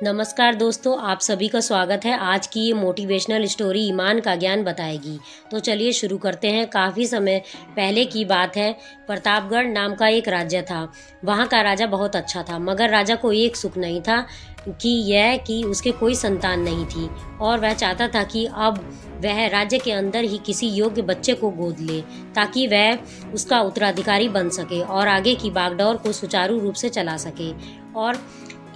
नमस्कार दोस्तों, आप सभी का स्वागत है। आज की ये मोटिवेशनल स्टोरी ईमान का ज्ञान बताएगी। तो चलिए शुरू करते हैं। काफ़ी समय पहले की बात है। प्रतापगढ़ नाम का एक राज्य था। वहाँ का राजा बहुत अच्छा था, मगर राजा को एक सुख नहीं था कि उसके कोई संतान नहीं थी और वह चाहता था कि अब वह राज्य के अंदर ही किसी योग्य बच्चे को गोद ले ताकि वह उसका उत्तराधिकारी बन सके और आगे की बागडोर को सुचारू रूप से चला सके। और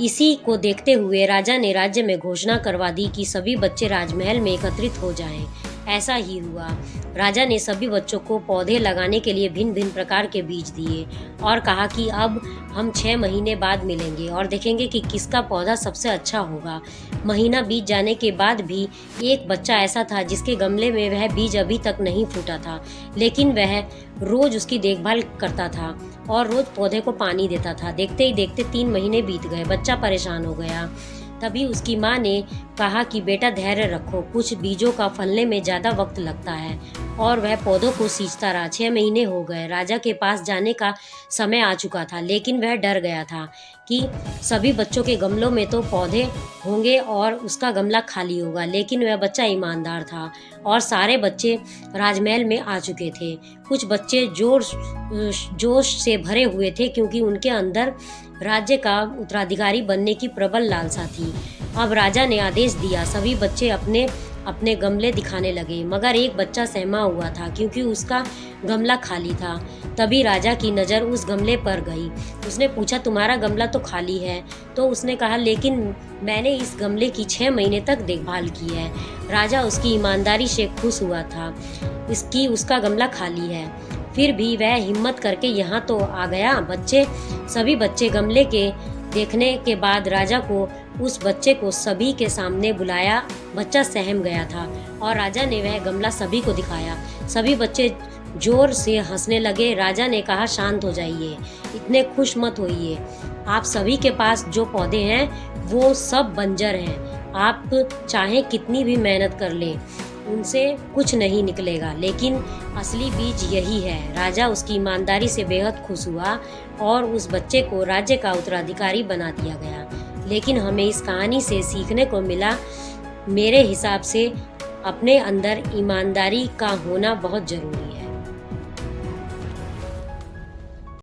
इसी को देखते हुए राजा ने राज्य में घोषणा करवा दी कि सभी बच्चे राजमहल में एकत्रित हो जाएं। ऐसा ही हुआ। राजा ने सभी बच्चों को पौधे लगाने के लिए भिन्न भिन्न प्रकार के बीज दिए और कहा कि अब हम 6 महीने बाद मिलेंगे और देखेंगे कि किसका पौधा सबसे अच्छा होगा। महीना बीत जाने के बाद भी एक बच्चा ऐसा था जिसके गमले में वह बीज अभी तक नहीं फूटा था, लेकिन वह रोज उसकी देखभाल करता था और रोज पौधे को पानी देता था। देखते ही देखते 3 महीने बीत गए। बच्चा परेशान हो गया। तभी उसकी माँ ने कहा कि बेटा धैर्य रखो, कुछ बीजों का फलने में ज़्यादा वक्त लगता है। और वह पौधों को सींचता रहा। 6 महीने हो गए। राजा के पास जाने का समय आ चुका था, लेकिन वह डर गया था कि सभी बच्चों के गमलों में तो पौधे होंगे और उसका गमला खाली होगा। लेकिन वह बच्चा ईमानदार था और सारे बच्चे राजमहल में आ चुके थे। कुछ बच्चे जोश से भरे हुए थे क्योंकि उनके अंदर राज्य का उत्तराधिकारी बनने की प्रबल लालसा थी। अब राजा ने आदेश दिया, सभी बच्चे अपने अपने गमले दिखाने लगे, मगर एक बच्चा सहमा हुआ था क्योंकि उसका गमला खाली था। तभी राजा की नज़र उस गमले पर गई। उसने पूछा, तुम्हारा गमला तो खाली है। तो उसने कहा, लेकिन मैंने इस गमले की 6 महीने तक देखभाल की है। राजा उसकी ईमानदारी से खुश हुआ था इसकी उसका गमला खाली है। फिर भी वह हिम्मत करके यहाँ तो आ गया। सभी बच्चे गमले के देखने के बाद राजा को उस बच्चे को सभी के सामने बुलाया। बच्चा सहम गया था और राजा ने वह गमला सभी को दिखाया। सभी बच्चे जोर से हंसने लगे। राजा ने कहा, शांत हो जाइए, इतने खुश मत होइए। आप सभी के पास जो पौधे हैं वो सब बंजर हैं। आप चाहे कितनी भी मेहनत कर लें, उनसे कुछ नहीं निकलेगा, लेकिन असली बीज यही है। राजा उसकी ईमानदारी से बेहद खुश हुआ और उस बच्चे को राज्य का उत्तराधिकारी बना दिया गया। लेकिन हमें इस कहानी से सीखने को मिला, मेरे हिसाब से अपने अंदर ईमानदारी का होना बहुत ज़रूरी है।